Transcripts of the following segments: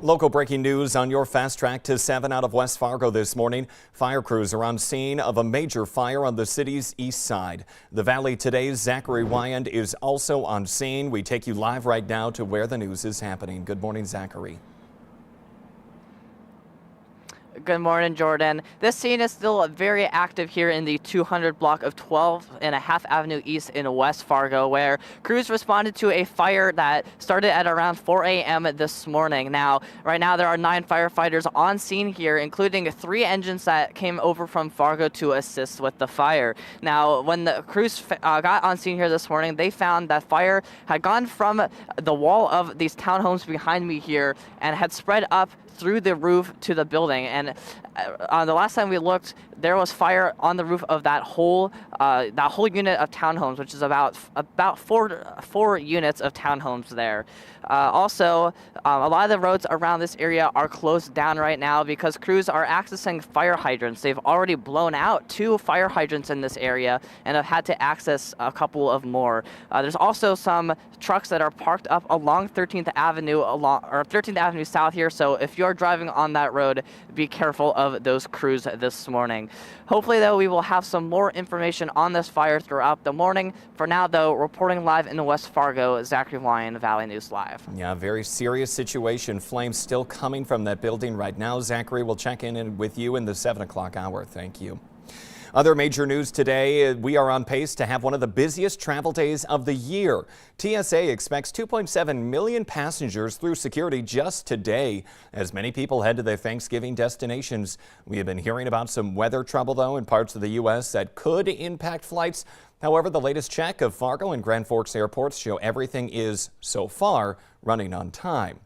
Local breaking news on your fast track to 7 out of West Fargo this morning. Fire crews are on scene of a major fire on the city's east side. The Valley Today's Zachary Wyand is also on scene. We take you live right now to where the news is happening. Good morning, Zachary. Good morning, Jordan. This scene is still very active here in the 200 block of 12.5 Avenue East in West Fargo, where crews responded to a fire that started at around 4 a.m. this morning. Now, right now, there are 9 firefighters on scene here, including 3 engines that came over from Fargo to assist with the fire. Now, when the crews got on scene here this morning, they found that fire had gone from the wall of these townhomes behind me here and had spread up through the roof to the building. And the last time we looked, there was fire on the roof of that whole unit of townhomes, which is about four units of townhomes there. Also, a lot of the roads around this area are closed down right now because crews are accessing fire hydrants. They've already blown out 2 fire hydrants in this area and have had to access a couple of more. There's also some trucks that are parked up along 13th Avenue, 13th Avenue South here. So if you're driving on that road, be careful of those crews this morning. Hopefully, though, we will have some more information on this fire throughout the morning. For now, though, reporting live in West Fargo, Zachary Wyand, Valley News Live. Yeah, very serious situation. Flames still coming from that building right now. Zachary, will check in with you in the 7 o'clock hour. Thank you. Other major news today, we are on pace to have one of the busiest travel days of the year. TSA expects 2.7 million passengers through security just today as many people head to their Thanksgiving destinations. We have been hearing about some weather trouble, though, in parts of the U.S. that could impact flights. However, the latest check of Fargo and Grand Forks airports show everything is, so far, running on time.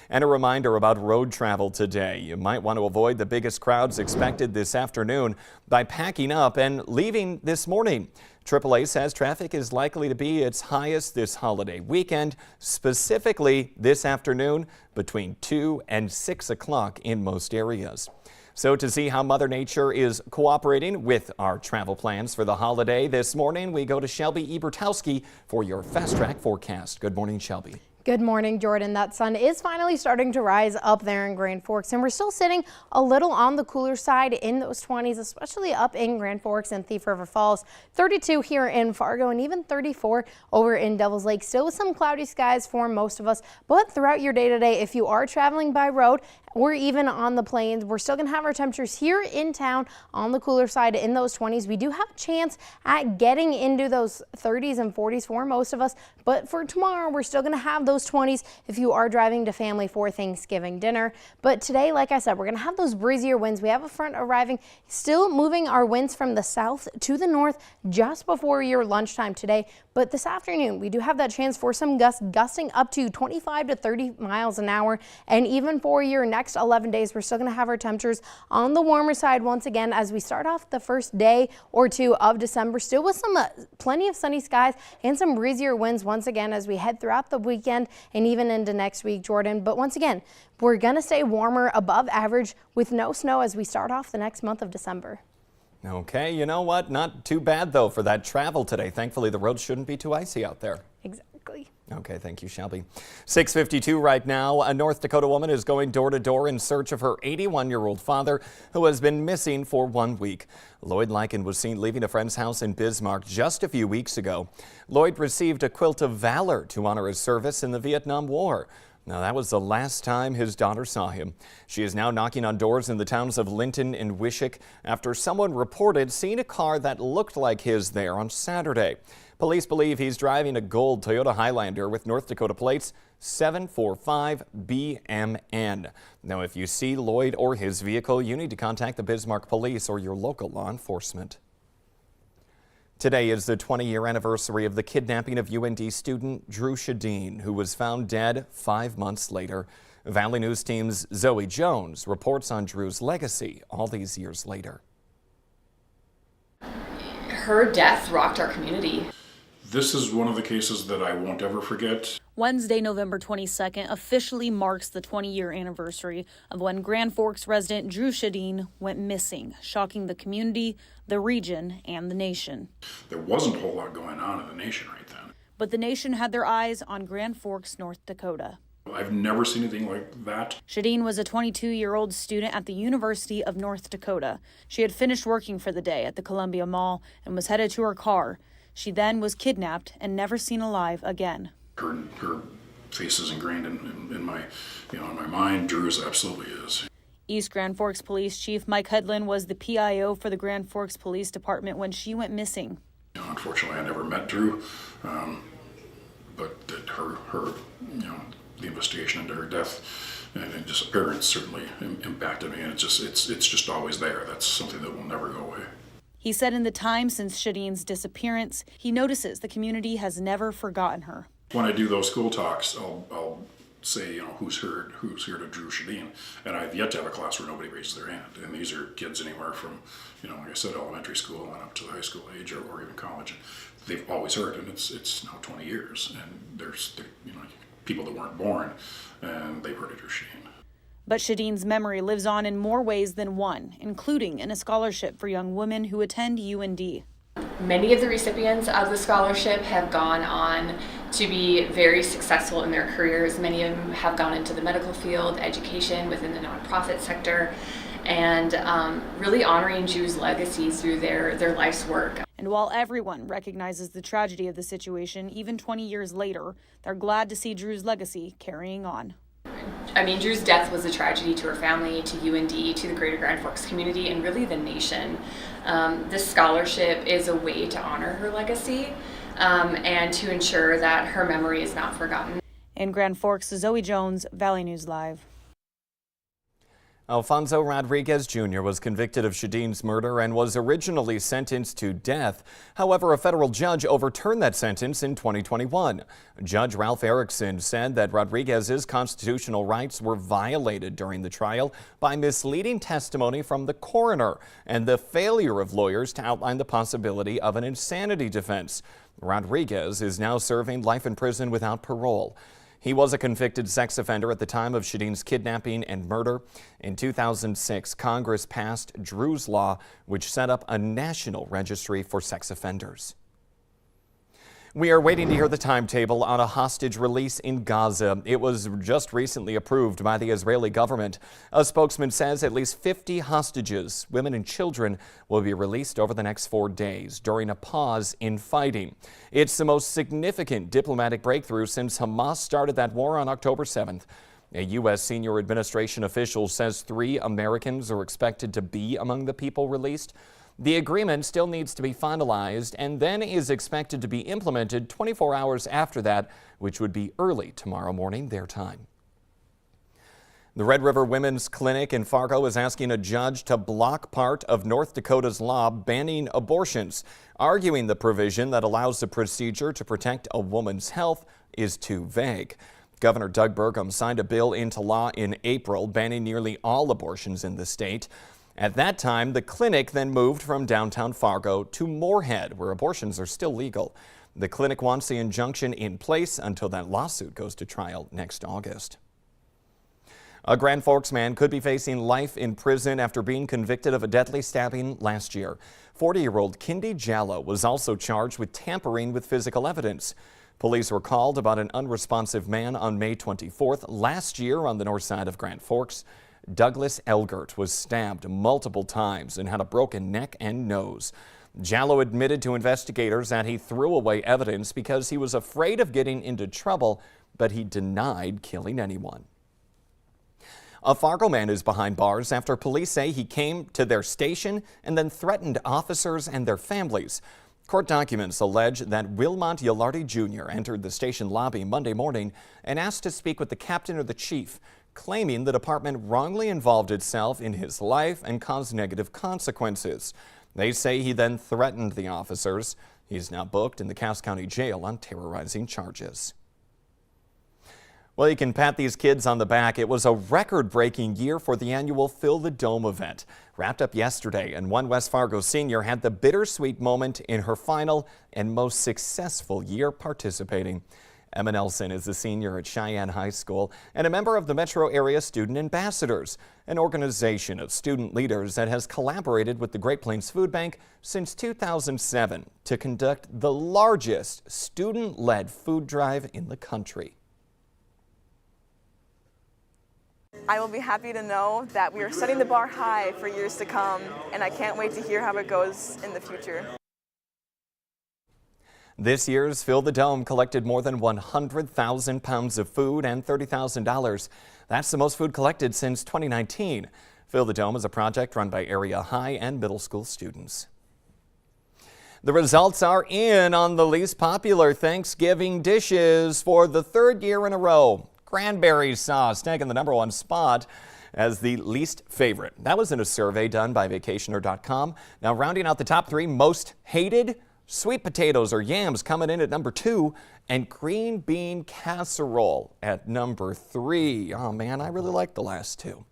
And a reminder about road travel today. You might want to avoid the biggest crowds expected this afternoon by packing up and leaving this morning. AAA says traffic is likely to be its highest this holiday weekend, specifically this afternoon between 2 and 6 o'clock in most areas. So to see how Mother Nature is cooperating with our travel plans for the holiday this morning, we go to Shelby Ebertowski for your Fast Track forecast. Good morning, Shelby. Good morning, Jordan. That sun is finally starting to rise up there in Grand Forks, and we're still sitting a little on the cooler side in those 20s, especially up in Grand Forks and Thief River Falls. 32 here in Fargo and even 34 over in Devil's Lake. Still with some cloudy skies for most of us, but throughout your day today, if you are traveling by road or even on the plains, we're still going to have our temperatures here in town on the cooler side in those 20s. We do have a chance at getting into those 30s and 40s for most of us, but for tomorrow, we're still going to have those 20s if you are driving to family for Thanksgiving dinner. But today, like I said, we're going to have those breezier winds. We have a front arriving, still moving our winds from the south to the north just before your lunchtime today. But this afternoon, we do have that chance for some gusts gusting up to 25 to 30 miles an hour. And even for your next 11 days, we're still going to have our temperatures on the warmer side once again as we start off the first day or two of December, still with some plenty of sunny skies and some breezier winds once again as we head throughout the weekend and even into next week, Jordan. But once again, we're going to stay warmer above average with no snow as we start off the next month of December. Okay, you know what? Not too bad, though, for that travel today. Thankfully, the roads shouldn't be too icy out there. Exactly. Okay, thank you, Shelby. 6:52 right now. A North Dakota woman is going door to door in search of her 81-year-old father who has been missing for 1 week. Lloyd Lycan was seen leaving a friend's house in Bismarck just a few weeks ago. Lloyd received a Quilt of Valor to honor his service in the Vietnam War. Now, that was the last time his daughter saw him. She is now knocking on doors in the towns of Linton and Wishick after someone reported seeing a car that looked like his there on Saturday. Police believe he's driving a gold Toyota Highlander with North Dakota plates 745BMN. Now, if you see Lloyd or his vehicle, you need to contact the Bismarck Police or your local law enforcement. Today is the 20-year anniversary of the kidnapping of UND student Drew Shadeen, who was found dead 5 months later. Valley News Team's Zoe Jones reports on Drew's legacy all these years later. Her death rocked our community. This is one of the cases that I won't ever forget. Wednesday, November 22nd, officially marks the 20-year anniversary of when Grand Forks resident Drew Shadeen went missing, shocking the community, the region, and the nation. There wasn't a whole lot going on in the nation right then. But the nation had their eyes on Grand Forks, North Dakota. I've never seen anything like that. Shadeen was a 22-year-old student at the University of North Dakota. She had finished working for the day at the Columbia Mall and was headed to her car. She then was kidnapped and never seen alive again. Her face is ingrained in my, in my mind. Drew's absolutely is. East Grand Forks Police Chief Mike Hudlin was the PIO for the Grand Forks Police Department when she went missing. Unfortunately, I never met Drew, but that her, the investigation into her death and disappearance certainly impacted me, and it's just always there. That's something that will never go away. He said in the time since Shadeen's disappearance, he notices the community has never forgotten her. When I do those school talks, I'll say, who's heard of Drew Shadeen, and I've yet to have a class where nobody raises their hand. And these are kids anywhere from, like I said, elementary school and up to the high school age or even college. And they've always heard, and it's now 20 years, and there's people that weren't born, and they've heard of Drew Shadeen. But Shadeen's memory lives on in more ways than one, including in a scholarship for young women who attend UND. Many of the recipients of the scholarship have gone on to be very successful in their careers. Many of them have gone into the medical field, education, within the nonprofit sector, and really honoring Drew's legacy through their life's work. And while everyone recognizes the tragedy of the situation, even 20 years later, they're glad to see Drew's legacy carrying on. Drew's death was a tragedy to her family, to UND, to the greater Grand Forks community, and really the nation. This scholarship is a way to honor her legacy and to ensure that her memory is not forgotten. In Grand Forks, Zoe Jones, Valley News Live. Alfonso Rodriguez Jr. was convicted of Shadeen's murder and was originally sentenced to death. However, a federal judge overturned that sentence in 2021. Judge Ralph Erickson said that Rodriguez's constitutional rights were violated during the trial by misleading testimony from the coroner and the failure of lawyers to outline the possibility of an insanity defense. Rodriguez is now serving life in prison without parole. He was a convicted sex offender at the time of Shadeen's kidnapping and murder. In 2006, Congress passed Drew's Law, which set up a national registry for sex offenders. We are waiting to hear the timetable on a hostage release in Gaza. It was just recently approved by the Israeli government. A spokesman says at least 50 hostages, women and children, will be released over the next 4 days during a pause in fighting. It's the most significant diplomatic breakthrough since Hamas started that war on October 7th. A U.S. senior administration official says 3 Americans are expected to be among the people released. The agreement still needs to be finalized and then is expected to be implemented 24 hours after that, which would be early tomorrow morning, their time. The Red River Women's Clinic in Fargo is asking a judge to block part of North Dakota's law banning abortions, arguing the provision that allows the procedure to protect a woman's health is too vague. Governor Doug Burgum signed a bill into law in April banning nearly all abortions in the state. At that time, the clinic then moved from downtown Fargo to Moorhead, where abortions are still legal. The clinic wants the injunction in place until that lawsuit goes to trial next August. A Grand Forks man could be facing life in prison after being convicted of a deadly stabbing last year. 40-year-old Kindy Jallo was also charged with tampering with physical evidence. Police were called about an unresponsive man on May 24th last year on the north side of Grand Forks. Douglas Elgert was stabbed multiple times and had a broken neck and nose. Jallo admitted to investigators that he threw away evidence because he was afraid of getting into trouble, but he denied killing anyone. A Fargo man is behind bars after police say he came to their station and then threatened officers and their families. Court documents allege that Wilmont Yalardi Jr. entered the station lobby Monday morning and asked to speak with the captain or the chief, claiming the department wrongly involved itself in his life and caused negative consequences. They say he then threatened the officers. He's now booked in the Cass County Jail on terrorizing charges. Well, you can pat these kids on the back. It was a record-breaking year for the annual Fill the Dome event. Wrapped up yesterday, and one West Fargo senior had the bittersweet moment in her final and most successful year participating. Emma Nelson is a senior at Cheyenne High School and a member of the Metro Area Student Ambassadors, an organization of student leaders that has collaborated with the Great Plains Food Bank since 2007 to conduct the largest student-led food drive in the country. I will be happy to know that we are setting the bar high for years to come, and I can't wait to hear how it goes in the future. This year's Fill the Dome collected more than 100,000 pounds of food and $30,000. That's the most food collected since 2019. Fill the Dome is a project run by area high and middle school students. The results are in on the least popular Thanksgiving dishes for the third year in a row. Cranberry sauce taking the #1 spot as the least favorite. That was in a survey done by Vacationer.com. Now rounding out the top 3 most hated, sweet potatoes or yams coming in at #2 and green bean casserole at #3. Oh man, I really like the last 2.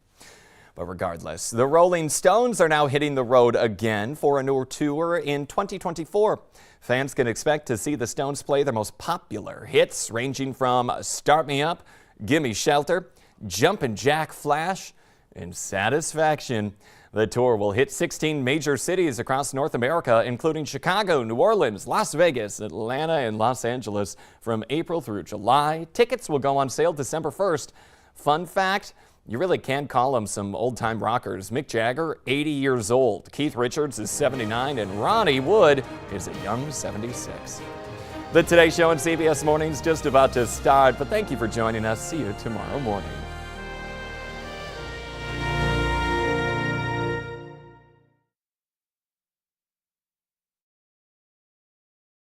But regardless, the Rolling Stones are now hitting the road again for a new tour in 2024. Fans can expect to see the Stones play their most popular hits, ranging from Start Me Up, Gimme Shelter, Jumpin' Jack Flash, and Satisfaction. The tour will hit 16 major cities across North America, including Chicago, New Orleans, Las Vegas, Atlanta, and Los Angeles from April through July. Tickets will go on sale December 1st. Fun fact, you really can call them some old-time rockers. Mick Jagger, 80 years old. Keith Richards is 79, and Ronnie Wood is a young 76. The Today Show on CBS Mornings just about to start, but thank you for joining us. See you tomorrow morning.